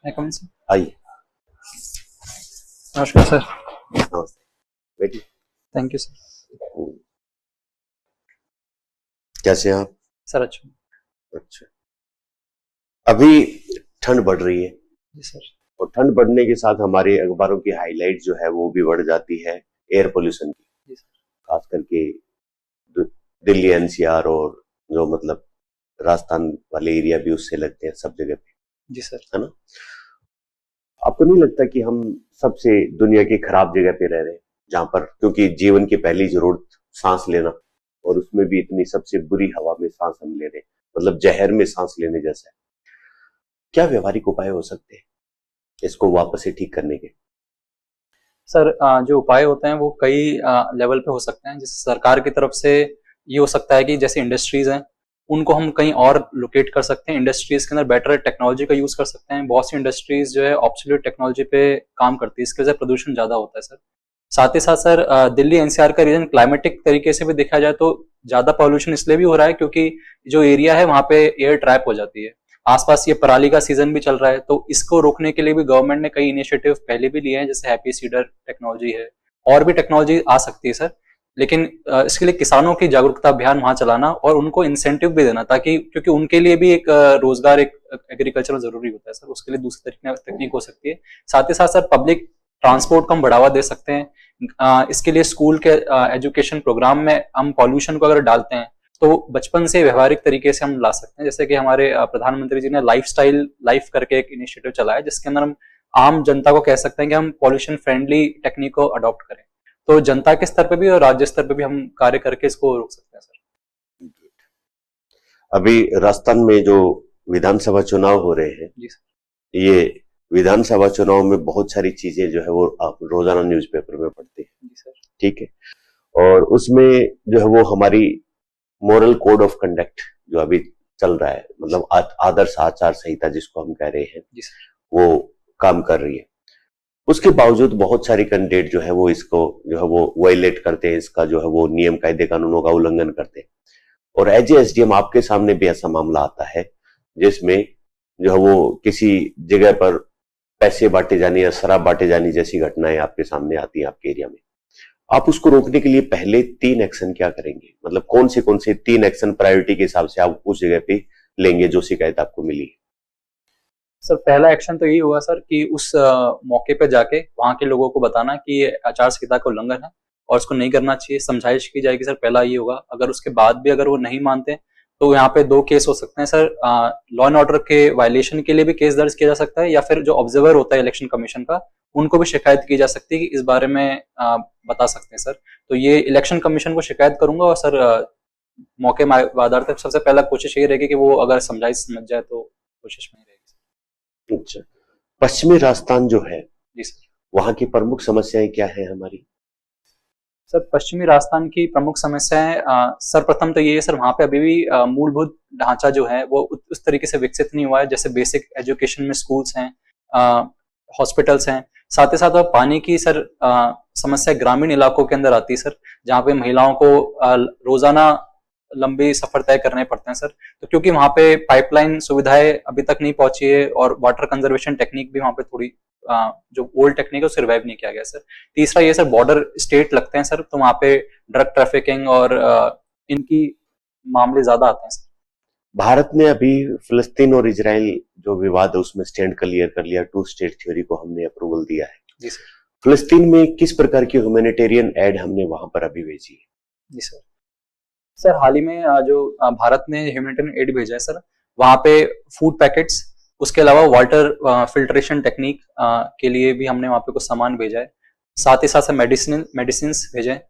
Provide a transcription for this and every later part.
मैं कौन सा? आइए। नमस्कार सर। नमस्ते। बेटी। Thank you sir. कैसे हैं आप? सर अच्छा। अच्छा। अभी ठंड बढ़ रही है जी सर। और ठंड बढ़ने के साथ हमारे अखबारों की हाईलाइट जो है वो भी बढ़ जाती है एयर पोल्यूशन की। जी सर। खास करके दिल्ली एनसीआर और जो मतलब राजस्थान वाले एरिया भी उससे लगते हैं सब जगह पे, जी सर। है ना? आपको नहीं लगता कि हम सबसे दुनिया की खराब जगह पे रह रहे हैं, जहां पर क्योंकि जीवन की पहली जरूरत सांस लेना और उसमें भी इतनी सबसे बुरी हवा में सांस हम ले रहे हैं, मतलब जहर में सांस लेने जैसा है। क्या व्यवहारिक उपाय हो सकते हैं इसको वापस से ठीक करने के? सर जो उपाय होते हैं वो कई लेवल पे हो सकते हैं। जैसे सरकार की तरफ से ये हो सकता है कि जैसे इंडस्ट्रीज हैं उनको हम कहीं और लोकेट कर सकते हैं। इंडस्ट्रीज के अंदर बेटर टेक्नोलॉजी का यूज कर सकते हैं। बहुत सी इंडस्ट्रीज जो है ऑब्सोल्यूट टेक्नोलॉजी पे काम करती है, इसकी वजह से प्रदूषण ज्यादा होता है सर। साथ ही साथ सर दिल्ली एनसीआर का रीजन क्लाइमेटिक तरीके से भी देखा जाए तो ज्यादा पॉल्यूशन इसलिए भी हो रहा है क्योंकि जो एरिया है वहां पे एयर ट्रैप हो जाती है। आसपास ये पराली का सीजन भी चल रहा है, तो इसको रोकने के लिए भी गवर्नमेंट ने कई इनिशिएटिव पहले भी लिए हैं, जैसे हैप्पी सीडर टेक्नोलॉजी है। और भी टेक्नोलॉजी आ सकती है सर, लेकिन इसके लिए किसानों की जागरूकता अभियान वहां चलाना और उनको इंसेंटिव भी देना, ताकि क्योंकि उनके लिए भी एक रोजगार एक एग्रीकल्चर जरूरी होता है सर, उसके लिए दूसरी तकनीक हो सकती है। साथ ही साथ सर पब्लिक ट्रांसपोर्ट को हम बढ़ावा दे सकते हैं। इसके लिए स्कूल के एजुकेशन प्रोग्राम में हम पॉल्यूशन को अगर डालते हैं तो बचपन से व्यवहारिक तरीके से हम ला सकते हैं। जैसे कि हमारे प्रधानमंत्री जी ने लाइफस्टाइल लाइफ करके एक इनिशिएटिव चलाया, जिसके अंदर हम आम जनता को कह सकते हैं कि हम पॉल्यूशन फ्रेंडली टेक्निक को अडॉप्ट करें। तो जनता के स्तर पे भी और राज्य स्तर पे भी हम कार्य करके इसको रोक सकते हैं सर। अभी राजस्थान में जो विधानसभा चुनाव हो रहे हैं, जी सर। ये विधानसभा चुनाव में बहुत सारी चीजें जो है वो आप रोजाना न्यूज़पेपर में पढ़ते हैं, जी सर। ठीक है? और उसमें जो है वो हमारी मोरल कोड ऑफ कंडक्ट जो अभी चल रहा है, मतलब आदर्श आचार संहिता जिसको हम कह रहे हैं, जी सर। वो काम कर रही है। उसके बावजूद बहुत सारे कैंडिडेट जो है वो इसको जो है वो वायलेट करते हैं, इसका जो है वो नियम कायदे कानूनों का उल्लंघन करते हैं। और एज एसडीएम आपके सामने भी ऐसा मामला आता है जिसमें जो है वो किसी जगह पर पैसे बांटे जाने या शराब बांटे जाने जैसी घटनाएं आपके सामने आती हैं आपके एरिया में। आप उसको रोकने के लिए पहले 3 एक्शन क्या करेंगे? मतलब कौन से 3 एक्शन प्रायोरिटी के हिसाब से आप उस जगह पे लेंगे जो शिकायत आपको मिली? सर पहला एक्शन तो यही होगा सर कि उस मौके पे जाके वहां के लोगों को बताना कि ये आचार संहिता का उल्लंघन है और उसको नहीं करना चाहिए, समझाइश की जाएगी सर। पहला ये होगा। अगर उसके बाद भी अगर वो नहीं मानते तो यहाँ पे दो केस हो सकते हैं सर। लॉ एंड ऑर्डर के वायलेशन के लिए भी केस दर्ज किया जा सकता है, या फिर जो ऑब्जर्वर होता है इलेक्शन कमीशन का, उनको भी शिकायत की जा सकती है कि इस बारे में बता सकते हैं सर। तो ये इलेक्शन कमीशन को शिकायत करूंगा और सर मौके आधार पर सबसे पहला कोशिश ये रहेगी कि वो अगर समझाइश समझ जाए तो कोशिश में ही रहेगी। अच्छा। पश्चिमी राजस्थान जो है, जी सर। वहां की प्रमुख समस्याएं क्या है हमारी? सर पश्चिमी राजस्थान की प्रमुख समस्याएं सर्वप्रथम तो ये है सर, वहाँ पे अभी भी मूलभूत ढांचा जो है वो उस तरीके से विकसित नहीं हुआ है। जैसे बेसिक एजुकेशन में स्कूल्स हैं, हॉस्पिटल्स हैं। साथ ही साथ पानी की सर समस्या ग्रामीण इलाकों के अंदर आती है सर, जहाँ पे महिलाओं को रोजाना लंबे सफर तय करने पड़ते हैं सर। तो क्योंकि वहाँ पे पाइपलाइन सुविधाएं अभी तक नहीं पहुंची है और वाटर कंजर्वेशन टेक्निक भी वहाँ पे थोड़ी जो ओल्ड टेक्निक है उसे रिवाइव नहीं किया गया सर। तीसरा ये सर बॉर्डर स्टेट लगते हैं सर, तो वहाँ पे ड्रग ट्रैफिकिंग और इनकी मामले ज्यादा आते हैं सर। भारत ने अभी फिलिस्तीन और इजराइल जो विवाद है उसमें स्टैंड क्लियर कर लिया, 2 स्टेट थ्योरी को हमने अप्रूवल दिया है। जी सर। फिलिस्तीन में किस प्रकार की ह्यूमैनिटेरियन एड हमने वहां पर अभी भेजी है? जी सर। सर हाल ही में जो भारत ने ह्यूमैनिटेरियन एड भेजा है सर, वहाँ पे फूड पैकेट्स, उसके अलावा वाटर फिल्ट्रेशन टेक्निक के लिए भी हमने वहाँ पे कुछ सामान भेजा है। साथ ही साथ मेडिसिन भेजे हैं।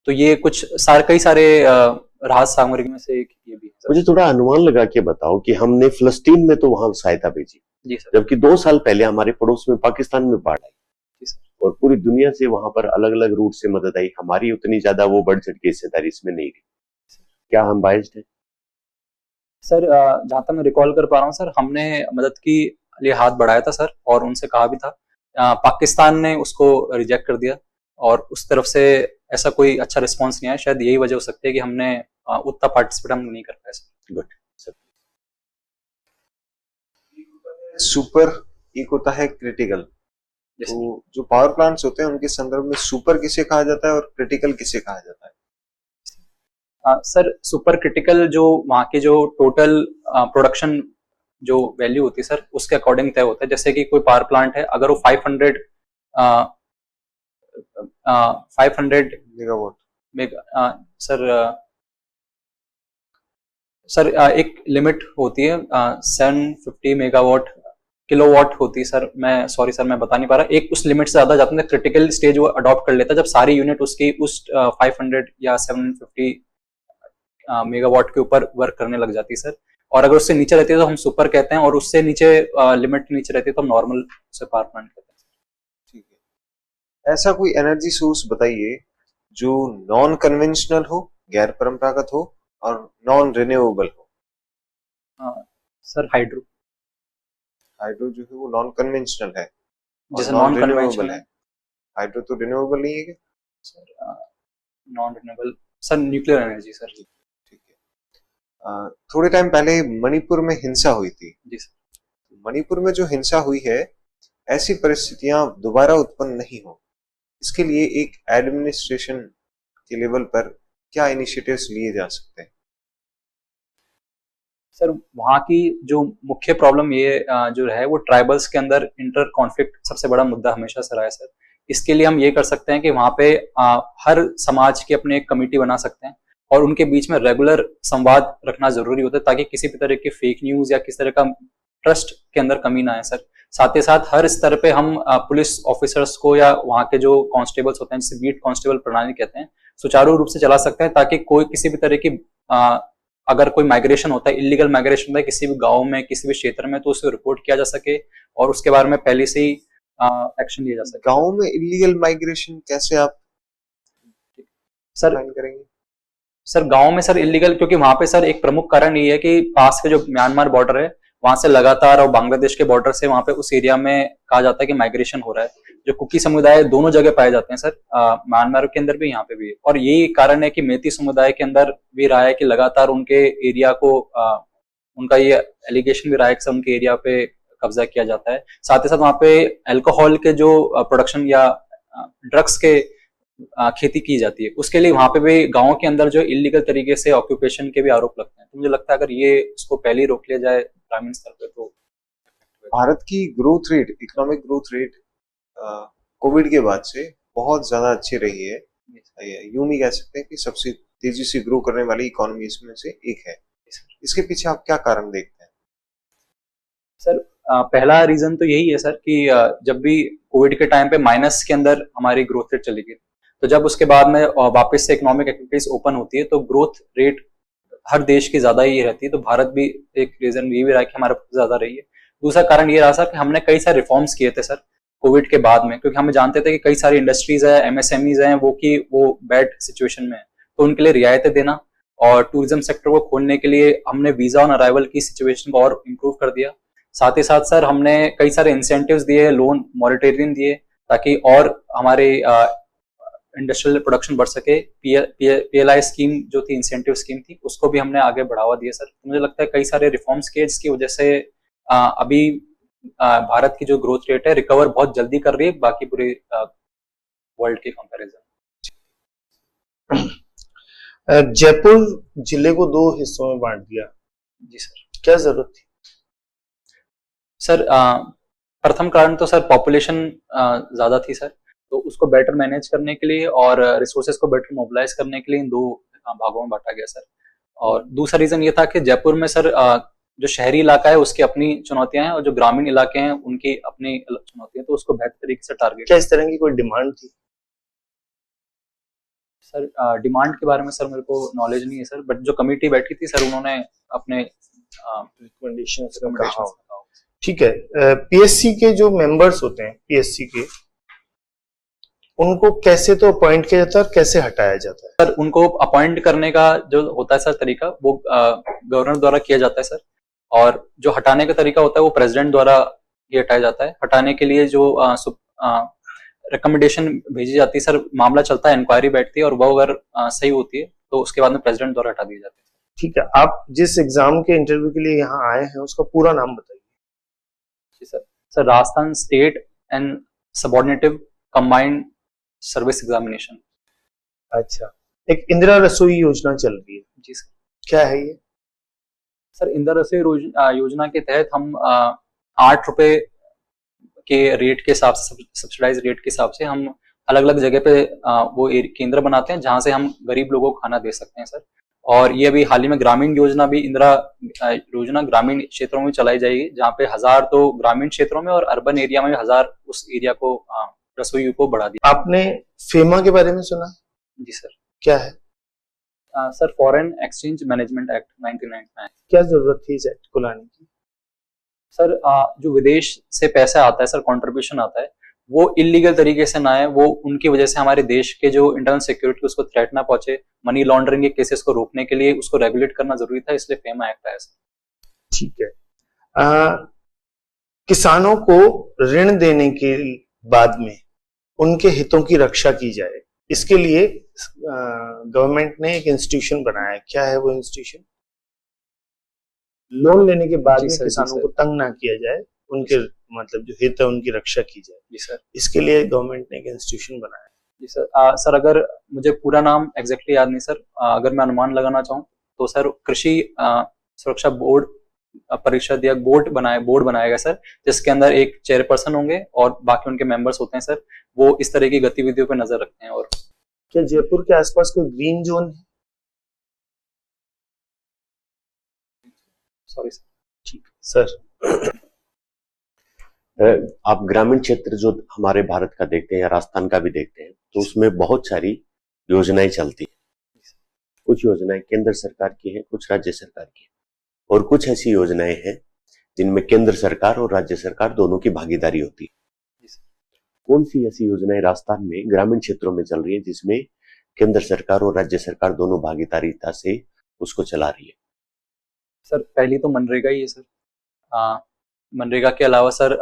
तो ये कुछ कई सारे राहत सामग्री में से एक ये भी है सर। मुझे थोड़ा अनुमान लगा के बताओ कि हमने फिलिस्तीन में तो वहां सहायता भेजी, जी सर। जबकि 2 साल पहले हमारे पड़ोस में पाकिस्तान में बाढ़ आई जी सर। और पूरी दुनिया से वहां पर अलग अलग रूट से मदद आई। हमारी उतनी ज्यादा वो बढ़ चढ़ की हिस्सेदारी इसमें नहीं रही। क्या हम बाइज्ड हैं? सर जहाँ तक मैं रिकॉल कर पा रहा हूँ सर, हमने मदद की लिए हाथ बढ़ाया था सर और उनसे कहा भी था। पाकिस्तान ने उसको रिजेक्ट कर दिया और उस तरफ से ऐसा कोई अच्छा रिस्पॉन्स नहीं आया। शायद यही वजह हो सकती है कि हमने उतना पार्टिसिपेट हम नहीं कर पाए सर। गुड। सुपर, एक होता है क्रिटिकल। तो जो पावर प्लांट्स होते हैं उनके संदर्भ में सुपर किसे कहा जाता है और क्रिटिकल किसे कहा जाता है? सर सुपर क्रिटिकल जो वहाँ के जो टोटल प्रोडक्शन जो वैल्यू होती है सर उसके अकॉर्डिंग तय होता है। जैसे कि कोई पावर प्लांट है, अगर वो 500 मेगावाट। मेगा सर सर एक लिमिट होती है 750 मेगावाट किलोवाट होती है सर। मैं सॉरी सर मैं बता नहीं पा रहा। एक उस लिमिट से ज्यादा जाते हैं क्रिटिकल स्टेज वो अडॉप्ट कर लेता है जब सारी यूनिट उसकी उस 500 या 750 मेगावाट के ऊपर वर्क करने लग जाती है सर। और अगर उससे नीचे रहती है तो हम सुपर कहते हैं, और उससे नीचे लिमिट के नीचे रहती है तो हम नॉर्मल से पावर प्लांट कहते हैं। ठीक है, ऐसा कोई एनर्जी सोर्स बताइए जो नॉन कन्वेंशनल हो, गैर परंपरागत हो और नॉन रिन्यूएबल हो। Sir hydro. हाइड्रो जो है वो नॉन कन्वेंशनल है और जैसे नॉन नॉन रिन्यूएबल कन्वेंशनल है। हाइड्रो तो रिन्यूएबल नहीं है क्या? Sir non renewable sir nuclear energy sir. ठीक है। थोड़े टाइम पहले मणिपुर में हिंसा हुई थी। जी सर। मणिपुर में जो हिंसा हुई है, ऐसी परिस्थितियां दोबारा उत्पन्न नहीं हो, इसके लिए एक एडमिनिस्ट्रेशन के लेवल पर क्या इनिशिएटिव्स लिए जा सकते हैं? सर वहाँ की जो मुख्य प्रॉब्लम ये जो है वो ट्राइबल्स के अंदर इंटर कॉन्फ्लिक्ट सबसे बड़ा मुद्दा हमेशा से रहा है सर। इसके लिए हम ये कर सकते हैं कि वहाँ पे हर समाज की अपनी एक कमेटी बना सकते हैं और उनके बीच में रेगुलर संवाद रखना जरूरी होता है ताकि किसी भी तरह की फेक न्यूज या किसी तरह का ट्रस्ट के अंदर कमी ना आए सर। साथ ही साथ हर स्तर पे हम पुलिस ऑफिसर्स को या वहाँ के जो कांस्टेबल्स होते हैं जिसे बीट कांस्टेबल प्रणाली कहते हैं सुचारू रूप से चला सकते हैं ताकि कोई किसी भी तरह की अगर कोई माइग्रेशन होता है, इलीगल माइग्रेशन होता है किसी भी गांव में किसी भी क्षेत्र में, तो उसे रिपोर्ट किया जा सके और उसके बारे में पहले से ही एक्शन लिया जा सके। गांव में इलीगल माइग्रेशन कैसे आप सर करेंगे? सर गांव में सर इलीगल, क्योंकि वहां पे सर एक प्रमुख कारण ये है कि पास के जो म्यांमार बॉर्डर है वहां से लगातार, और बांग्लादेश के बॉर्डर से वहां पे उस एरिया में कहा जाता है कि माइग्रेशन हो रहा है। जो कुकी समुदाय दोनों जगह पाए जाते हैं सर, म्यांमार के अंदर भी यहाँ पे भी, और यही कारण है कि मेती समुदाय के अंदर भी रहा है कि लगातार उनके एरिया को उनका ये एलिगेशन भी रहा है कि उनके एरिया पे कब्जा किया जाता है। साथ ही साथ वहाँ पे अल्कोहल के जो प्रोडक्शन या ड्रग्स के खेती की जाती है, उसके लिए वहां पे भी गाँव के अंदर जो इलीगल तरीके से ऑक्यूपेशन के भी आरोप लगते हैं। तो मुझे लगता है अगर ये इसको पहले ही रोक लिया जाए ग्रामीण स्तर पे तो। भारत की growth rate, economic growth rate Covid के बाद से बहुत ज्यादा अच्छी रही है। यूं भी कह सकते हैं कि सबसे तेजी से ग्रो करने वाली इकोनॉमीज में से एक है। इसके पीछे आप क्या कारण देखते हैं? सर पहला रीजन तो यही है सर कि जब भी कोविड के टाइम पे माइनस के अंदर हमारी ग्रोथ रेट चली गई, तो जब उसके बाद में वापस से इकोनॉमिक एक्टिविटीज ओपन होती है तो ग्रोथ रेट हर देश की ज्यादा ही रहती है। तो भारत भी एक रीजन ये भी रहा कि हमारा ज्यादा रही है। दूसरा कारण ये रहा सर कि हमने कई सारे रिफॉर्म्स किए थे सर कोविड के बाद में, क्योंकि हम जानते थे कि कई सारी इंडस्ट्रीज है, एमएसएमईज हैं वो बैड सिचुएशन में है, तो उनके लिए रियायतें देना और टूरिज्म सेक्टर को खोलने के लिए हमने वीजा ऑन अराइवल की सिचुएशन को और इम्प्रूव कर दिया। साथ ही साथ सर हमने कई सारे इंसेंटिव्स दिए, लोन मॉरिटेरियम दिए, ताकि और हमारे इंडस्ट्रियल प्रोडक्शन बढ़ सके। पीएलआई स्कीम जो थी, इंसेंटिव स्कीम थी, उसको भी हमने आगे बढ़ावा दिया सर। तो मुझे लगता है कई सारे रिफॉर्म्स किए जिसकी वजह से अभी भारत की जो ग्रोथ रेट है रिकवर बहुत जल्दी कर रही है बाकी पूरे वर्ल्ड के कंपैरिजन। जयपुर जिले को 2 हिस्सों में बांट दिया। जी सर, क्या जरूरत थी? सर प्रथम कारण तो सर पॉपुलेशन ज्यादा थी सर, तो उसको बेटर मैनेज करने के लिए और रिसोर्सेज को बेटर मोबिलाइज करने के लिए इन 2 भागों में बांटा गया सर। और दूसरा रीजन ये था कि जयपुर में सर जो शहरी इलाका है उसकी अपनी चुनौतियां हैं और जो ग्रामीण इलाके हैं उनकी अपनी अलग चुनौतियां, तो उसको बेहतर तरीके से टारगेट। क्या इस तरह की कोई डिमांड थी? सर डिमांड के बारे में सर मेरे को नॉलेज नहीं है सर, बट जो कमेटी बैठी थी सर उन्होंने अपने रिकमेंडेशंस का कहा। ठीक है, पीएससी के जो मेंबर्स होते हैं पीएससी के, उनको कैसे तो अपॉइंट किया जाता है और कैसे हटाया जाता है? सर उनको अपॉइंट करने का जो होता है सर तरीका, वो गवर्नर द्वारा किया जाता है सर, और जो हटाने का तरीका होता है वो प्रेसिडेंट द्वारा ही हटाया जाता है। हटाने के लिए जो रिकमेंडेशन भेजी जाती है सर, मामला चलता है, इंक्वायरी बैठती है और वो अगर सही होती है तो उसके बाद में प्रेसिडेंट द्वारा हटा दिए जाते हैं। ठीक है, आप जिस एग्जाम के इंटरव्यू के लिए यहाँ आए हैं उसका पूरा नाम बताइए। Sir Rajasthan state and subordinative combined service examination. अच्छा, एक इंदिरा रसोई योजना चल रही है। जी सर। क्या है ये? सर इंदिरा रसोई योजना के तहत हम 8 रुपए के रेट के हिसाब से, सब्सिडाइज रेट के हिसाब से हम अलग अलग जगह पे वो केंद्र बनाते हैं जहां से हम गरीब लोगों को खाना दे सकते हैं सर। और ये अभी हाल ही में ग्रामीण योजना भी, इंदिरा योजना ग्रामीण क्षेत्रों में चलाई जाएगी, जहाँ पे 1000 तो ग्रामीण क्षेत्रों में और अर्बन एरिया में 1000 उस एरिया को रसोई को बढ़ा दिया। आपने फेमा के बारे में सुना? जी सर। क्या है? Sir foreign exchange management act 1999। क्या जरूरत थी इस एक्ट को लाने की? सर जो विदेश से पैसा आता है सर, कंट्रीब्यूशन आता है, वो इलीगल तरीके से ना है, वो उनकी वजह से हमारे देश के जो इंटरनल सिक्योरिटी उसको थ्रेट ना पहुंचे, मनी लॉन्ड्रिंग के केसेस को रोकने के लिए उसको रेगुलेट करना जरूरी था, इसलिए फेमा एक्ट आया सर। ठीक है। किसानों को ऋण देने के बाद में उनके हितों की रक्षा की जाए, इसके लिए गवर्नमेंट ने एक इंस्टीट्यूशन बनाया है। क्या है वो इंस्टीट्यूशन? लोन लेने के बाद में किसानों को तंग ना किया जाए, उनके मतलब जो हित है उनकी रक्षा की जाए। जी सर। इसके लिए गवर्नमेंट ने एक इंस्टीट्यूशन बनाया है। जी सर। सर अगर मुझे पूरा नाम एग्जैक्टली याद नहीं सर, अगर मैं अनुमान लगाना चाहूँ तो सर कृषि सुरक्षा बोर्ड परिषद या बोर्ड बनाया गया सर, जिसके अंदर एक चेयरपर्सन होंगे और बाकी उनके मेंबर्स होते हैं सर, वो इस तरह की गतिविधियों पर नजर रखते हैं। और क्या जयपुर के आसपास कोई ग्रीन जोन है? Sorry sir. ठीक है सर। आप ग्रामीण क्षेत्र जो हमारे भारत का देखते हैं या राजस्थान का भी देखते हैं, तो उसमें बहुत सारी योजनाएं चलती हैं। कुछ योजनाएं केंद्र सरकार की हैं, कुछ राज्य सरकार की हैं, और कुछ ऐसी योजनाएं हैं जिनमें केंद्र सरकार और राज्य सरकार दोनों की भागीदारी होती है। कौन सी ऐसी योजनाएं राजस्थान में ग्रामीण क्षेत्रों में चल रही है जिसमें केंद्र सरकार और राज्य सरकार दोनों भागीदारिता से उसको चला रही है? सर पहली तो मनरेगा ही है सर। मनरेगा के अलावा सर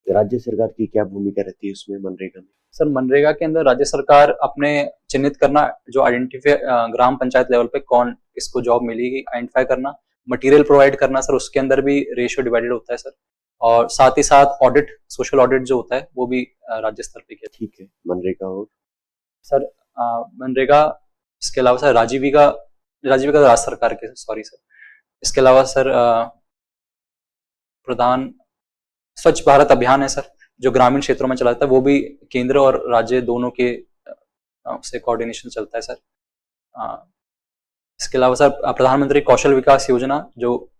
राज्य सरकार की क्या भूमिका रहती है उसमें मनरेगा में? सर मनरेगा के अंदर राज्य सरकार अपने चिन्हित करना, जो आइडेंटिफाई ग्राम पंचायत लेवल पे कौन इसको जॉब मिलेगी आइडेंटिफाई करना, मटेरियल प्रोवाइड करना सर, उसके अंदर भी रेशियो डिवाइडेड होता है सर, और साथ ही साथ ऑडिट, सोशल ऑडिट जो होता है वो भी राज्य स्तर पे किया। ठीक है। मनरेगा और सर मनरेगा, इसके अलावा सर राजीविका राज्य सरकार के, सॉरी सर। इसके अलावा सर प्रधान स्वच्छ भारत अभियान है सर, जो ग्रामीण क्षेत्रों में चलाता है, वो भी केंद्र और राज्य दोनों के से कोऑर्डिनेशन चलता है सर। इसके अलावा सर प्रधानमंत्री कौशल विकास योजना, जो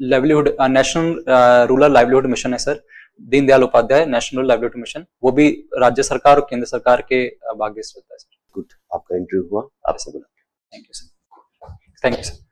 livelihood national rural livelihood mission है sir, Deendayal Upadhyay national livelihood mission, वो भी राज्य सरकार और केंद्र सरकार के भाग्य से चलता है सर। गुड, आपका इंटरव्यू हुआ, आपसे बोला। Thank you sir. Thank you sir.